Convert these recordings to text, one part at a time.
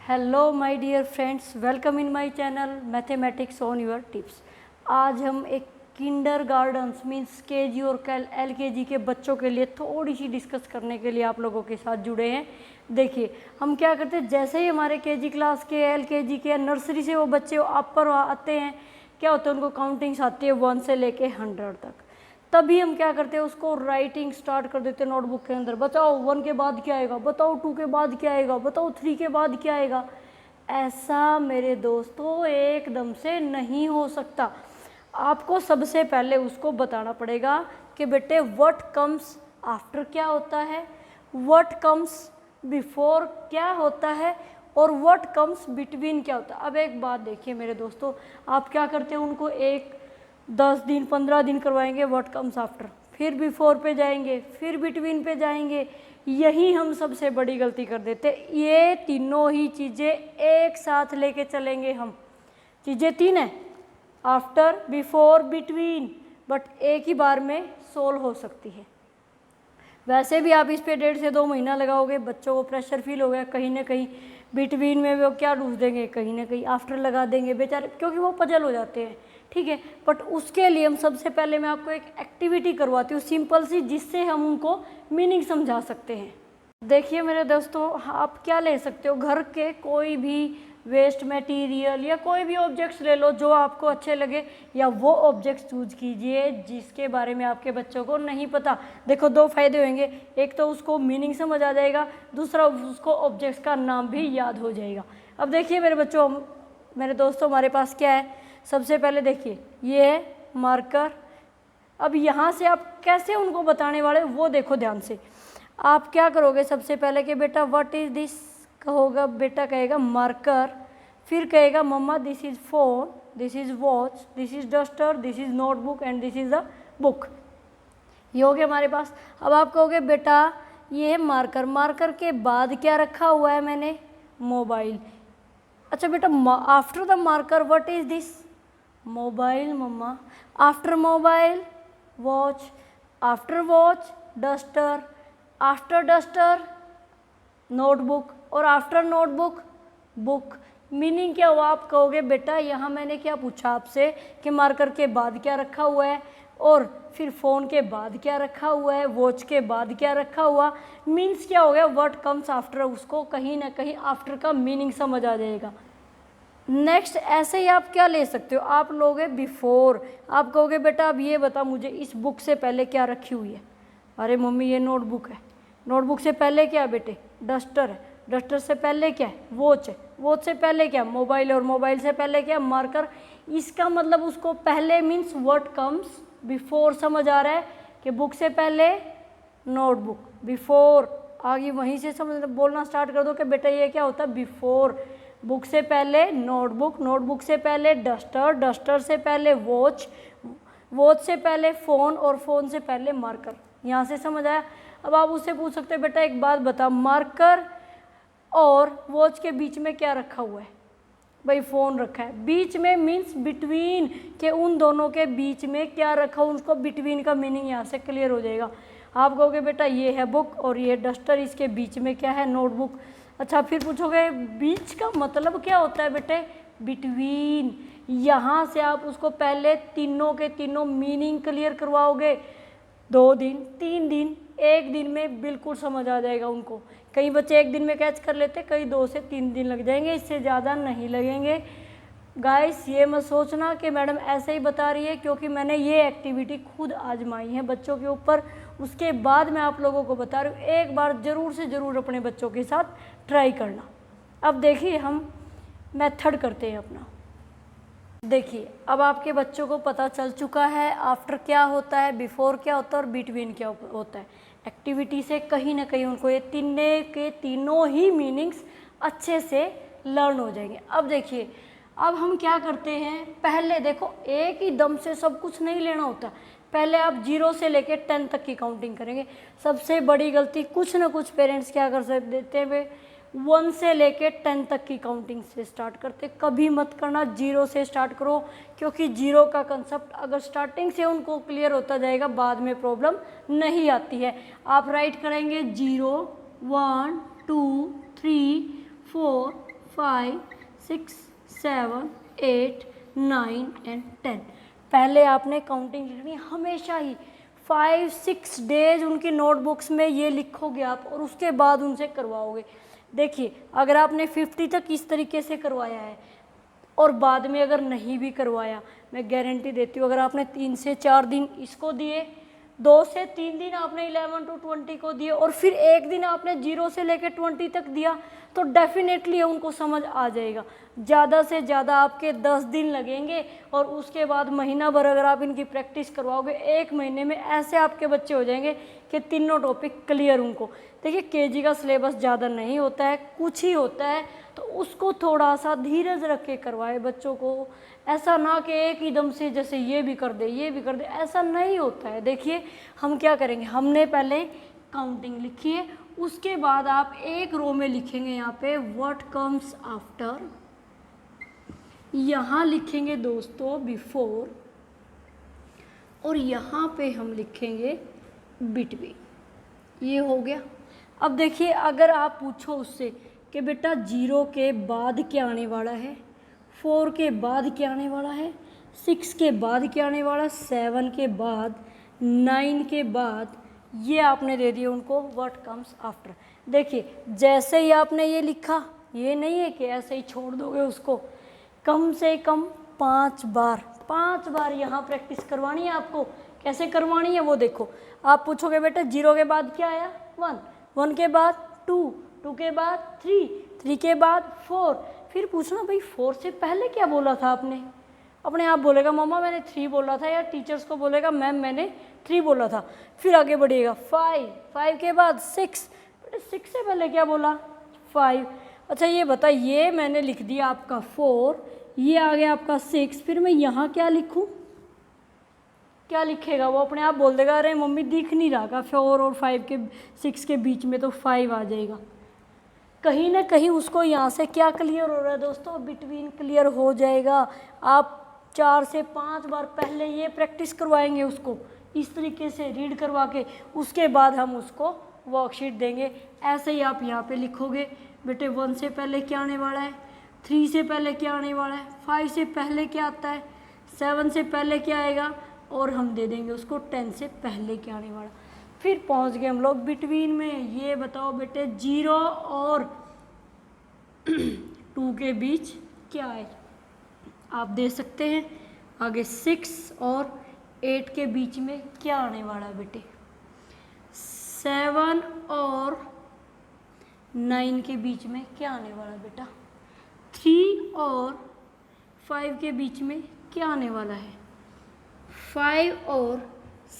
Hello my dear friends, welcome in my channel mathematics on your tips. आज हम एक kindergartens means KG और LKG के बच्चों के लिए थोड़ी सी डिस्कस करने के लिए आप लोगों के साथ जुड़े हैं। देखिए हम क्या करते हैं, जैसे ही हमारे केजी क्लास के एलकेजी के नर्सरी से वो बच्चे अपर आते हैं, क्या होता है उनको काउंटिंग्स आती है 1 से लेके 100 तक। तभी हम क्या करते हैं, उसको राइटिंग स्टार्ट कर देते हैं नोटबुक के अंदर। बताओ 1 के बाद क्या आएगा, बताओ 2 के बाद क्या आएगा, बताओ 3 के बाद क्या आएगा। ऐसा मेरे दोस्तों एकदम से नहीं हो सकता। आपको सबसे पहले उसको बताना पड़ेगा कि बेटे व्हाट कम्स आफ्टर क्या होता है, व्हाट कम्स बिफोर क्या होता है और व्हाट कम्स बिटवीन क्या होता है। अब एक बात देखिए मेरे दोस्तों, आप क्या करते हैं, उनको 10 दिन 15 दिन करवाएंगे व्हाट कम्स आफ्टर, फिर बिफोर पे जाएंगे, फिर बिटवीन पे जाएंगे। यही हम सबसे बड़ी गलती कर देते। ये तीनों ही चीज़ें एक साथ लेके चलेंगे हम। चीज़ें 3 हैं, आफ्टर बिफोर बिटवीन, बट एक ही बार में सोल्व हो सकती है। वैसे भी आप इस पे 1.5 से 2 महीना लगाओगे, बच्चों को प्रेशर फील हो गया, कहीं ना कहीं बिटवीन में वो क्या ढूंढ देंगे, कहीं ना कहीं आफ्टर लगा देंगे बेचारे, क्योंकि वो पजल हो जाते हैं। ठीक है, बट उसके लिए हम सबसे पहले मैं आपको एक एक्टिविटी करवाती हूँ सिंपल सी, जिससे हम उनको मीनिंग समझा सकते हैं। देखिए मेरे दोस्तों, आप क्या ले सकते हो, घर के कोई भी वेस्ट मटेरियल या कोई भी ऑब्जेक्ट्स ले लो जो आपको अच्छे लगे, या वो ऑब्जेक्ट्स चूज कीजिए जिसके बारे में आपके बच्चों को नहीं पता। देखो 2 फायदे होंगे, एक तो उसको मीनिंग समझ आ जाएगा, दूसरा उसको ऑब्जेक्ट्स का नाम भी याद हो जाएगा। अब देखिए मेरे बच्चों, मेरे दोस्तों, हमारे पास क्या है, सबसे पहले देखिए ये है मार्कर। अब यहाँ से आप कैसे उनको बताने वाले वो देखो ध्यान से। आप क्या करोगे सबसे पहले कि बेटा व्हाट इज़ दिस कहोगा, बेटा कहेगा मार्कर, फिर कहेगा mama this is phone, this is watch, this is duster, this is notebook and this is the book. ये हो गया हमारे पास। अब आप कहोगे बेटा ये है मार्कर, मार्कर के बाद क्या रखा हुआ है मैंने, मोबाइल। अच्छा बेटा after the marker what is this, mobile मम्मा, after mobile watch, after watch duster, after duster notebook और आफ्टर नोटबुक बुक। मीनिंग क्या हुआ, आप कहोगे बेटा यहाँ मैंने क्या पूछा आपसे कि मार्कर के बाद क्या रखा हुआ है, और फिर फ़ोन के बाद क्या रखा हुआ है, वॉच के बाद क्या रखा हुआ। मीन्स क्या हो गया, व्हाट कम्स आफ्टर, उसको कहीं ना कहीं आफ्टर का मीनिंग समझ आ जाएगा। नेक्स्ट ऐसे ही आप क्या ले सकते हो, आप लोगे बिफोर। आप कहोगे बेटा अब ये बता मुझे इस बुक से पहले क्या रखी हुई है। अरे मम्मी ये नोटबुक है, नोटबुक से पहले क्या है बेटे, डस्टर है, डस्टर से पहले क्या है, वॉच है, वॉच से पहले क्या, मोबाइल है, और मोबाइल से पहले क्या, मार्कर। इसका मतलब उसको पहले मीन्स व्हाट कम्स बिफोर समझ आ रहा है कि बुक से पहले नोटबुक, बिफोर आगे वहीं से समझ बोलना स्टार्ट कर दो कि बेटा ये क्या होता है, बिफोर बुक से पहले नोटबुक, नोटबुक से पहले डस्टर, डस्टर से पहले वॉच, वॉच से पहले फ़ोन, और फ़ोन से पहले मार्कर। यहाँ से समझ आया। अब आप उससे पूछ सकते हैं बेटा एक बात बता, मार्कर और वॉच के बीच में क्या रखा हुआ है, भाई फ़ोन रखा है। बीच में मीन्स बिटवीन, के उन दोनों के बीच में क्या रखा हो, उसको बिटवीन का मीनिंग यहाँ से क्लियर हो जाएगा। आप कहोगे बेटा ये है बुक और ये डस्टर, इसके बीच में क्या है, नोटबुक। अच्छा फिर पूछोगे बीच का मतलब क्या होता है बेटे, बिटवीन। यहाँ से आप उसको पहले तीनों के तीनों मीनिंग क्लियर करवाओगे। 2 दिन 3 दिन 1 दिन में बिल्कुल समझ आ जाएगा उनको। कई बच्चे 1 दिन में कैच कर लेते, कई 2 से 3 दिन लग जाएंगे, इससे ज़्यादा नहीं लगेंगे। गाइस ये मत सोचना कि मैडम ऐसे ही बता रही है, क्योंकि मैंने ये एक्टिविटी खुद आजमाई है बच्चों के ऊपर, उसके बाद मैं आप लोगों को बता रही हूँ। एक बार ज़रूर से ज़रूर अपने बच्चों के साथ ट्राई करना। अब देखिए हम मेथड करते हैं अपना। देखिए अब आपके बच्चों को पता चल चुका है आफ्टर क्या होता है, बिफोर क्या होता है और बिटवीन क्या होता है। एक्टिविटी से कहीं ना कहीं उनको ये तीनों ही मीनिंग्स अच्छे से लर्न हो जाएंगे। अब देखिए अब हम क्या करते हैं, पहले देखो एक ही दम से सब कुछ नहीं लेना होता, पहले आप 0 से लेकर 10 तक की काउंटिंग करेंगे। सबसे बड़ी गलती कुछ ना कुछ पेरेंट्स क्या कर देते हैं, वे 1 से लेके 10 तक की काउंटिंग से स्टार्ट करते। कभी मत करना 0 से स्टार्ट करो, क्योंकि 0 का कंसेप्ट अगर स्टार्टिंग से उनको क्लियर होता जाएगा बाद में प्रॉब्लम नहीं आती है। आप राइट करेंगे 0 1 2 3 4 5 6 7 8 9 एंड 10। पहले आपने काउंटिंग लिखनी है हमेशा ही। 5-6 डेज उनकी नोटबुक्स में ये लिखोगे आप और उसके बाद उनसे करवाओगे। देखिए अगर आपने 50 तक इस तरीके से करवाया है और बाद में अगर नहीं भी करवाया, मैं गारंटी देती हूँ अगर आपने 3 से 4 दिन इसको दिए, 2 से 3 दिन आपने 11 to 20 को दिए और फिर एक दिन आपने 0 से लेकर 20 तक दिया, तो डेफिनेटली उनको समझ आ जाएगा। ज़्यादा से ज़्यादा आपके 10 दिन लगेंगे और उसके बाद महीना भर अगर आप इनकी प्रैक्टिस करवाओगे, 1 महीने में ऐसे आपके बच्चे हो जाएंगे कि तीनों टॉपिक क्लियर उनको। देखिए केजी का सिलेबस ज़्यादा नहीं होता है, कुछ ही होता है, तो उसको थोड़ा सा धीरज रख के करवाए बच्चों को। ऐसा ना कि एक एकदम से जैसे ये भी कर दे ये भी कर दे, ऐसा नहीं होता है। देखिए हम क्या करेंगे, हमने पहले काउंटिंग लिखी है, उसके बाद आप एक रो में लिखेंगे यहाँ पे व्हाट कम्स आफ्टर, यहाँ लिखेंगे दोस्तों बिफोर, और यहाँ पे हम लिखेंगे बिटवीन। ये हो गया। अब देखिए अगर आप पूछो उससे कि बेटा 0 के बाद क्या आने वाला है, 4 के बाद क्या आने वाला है, 6 के बाद क्या आने वाला है, 7 के बाद, 9 के बाद, ये आपने दे दिया उनको व्हाट कम्स आफ्टर। देखिए जैसे ही आपने ये लिखा, ये नहीं है कि ऐसे ही छोड़ दोगे उसको, कम से कम 5 बार यहाँ प्रैक्टिस करवानी है आपको। कैसे करवानी है वो देखो। आप पूछोगे बेटा 0 के बाद क्या आया, 1, 1 के बाद 2, 2 के बाद 3, 3 के बाद 4, फिर पूछना भाई 4 से पहले क्या बोला था आपने। अपने आप बोलेगा मम्मा मैंने 3 बोला था, या टीचर्स को बोलेगा मैम मैंने 3 बोला था। फिर आगे बढ़िएगा 5, 5 के बाद 6, बेटे 6 से पहले क्या बोला, 5। अच्छा ये बता, ये मैंने लिख दिया आपका 4, ये आ गया आपका 6, फिर मैं यहाँ क्या लिखूँ, क्या लिखेगा वो अपने आप बोल देगा अरे मम्मी दिख नहीं रहा का 4 और 5 के 6 के बीच में तो 5 आ जाएगा। कहीं ना कहीं उसको यहाँ से क्या क्लियर हो रहा है दोस्तों, बिटवीन क्लियर हो जाएगा। आप 4 से 5 बार पहले ये प्रैक्टिस करवाएंगे उसको इस तरीके से रीड करवा के, उसके बाद हम उसको वर्कशीट देंगे। ऐसे ही आप यहाँ पे लिखोगे बेटे 1 से पहले क्या आने वाला है, 3 से पहले क्या आने वाला है, 5 से पहले क्या आता है, 7 से पहले क्या आएगा, और हम दे देंगे उसको 10 से पहले क्या आने वाला। फिर पहुंच गए हम लोग बिटवीन में। ये बताओ बेटे 0 और 2 के बीच क्या है, आप दे सकते हैं। आगे 6 और 8 के बीच में क्या आने वाला है बेटे, 7 और 9 के बीच में क्या आने वाला है बेटा, 3 और 5 के बीच में क्या आने वाला है, 5 और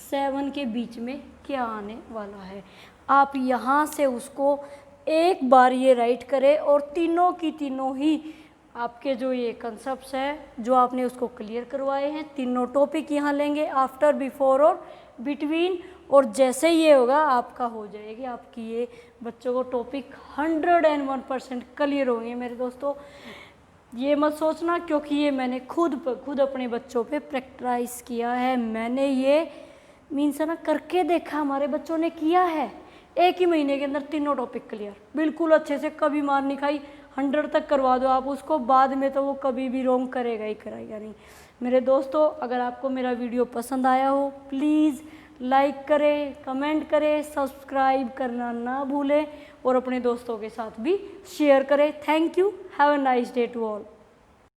7 के बीच में क्या आने वाला है। आप यहाँ से उसको एक बार ये राइट करें और तीनों की तीनों ही आपके जो ये कंसेप्ट्स हैं जो आपने उसको क्लियर करवाए हैं, तीनों टॉपिक यहाँ लेंगे आफ्टर, बिफोर और बिटवीन, और जैसे ये होगा आपका हो जाएगी आपकी ये बच्चों को टॉपिक 101% क्लियर होंगे मेरे दोस्तों। ये मत सोचना क्योंकि ये मैंने खुद अपने बच्चों पे प्रैक्टिस किया है। मैंने ये मीन्स है ना करके देखा, हमारे बच्चों ने किया है। 1 ही महीने के अंदर तीनों टॉपिक क्लियर, बिल्कुल अच्छे से, कभी मार नहीं खाई। 100 तक करवा दो आप उसको, बाद में तो वो कभी भी रोंग करेगा ही कराएगा नहीं। मेरे दोस्तों अगर आपको मेरा वीडियो पसंद आया हो प्लीज़ लाइक करें, कमेंट करें, सब्सक्राइब करना ना भूलें और अपने दोस्तों के साथ भी शेयर करें। Thank you, have a nice day to all.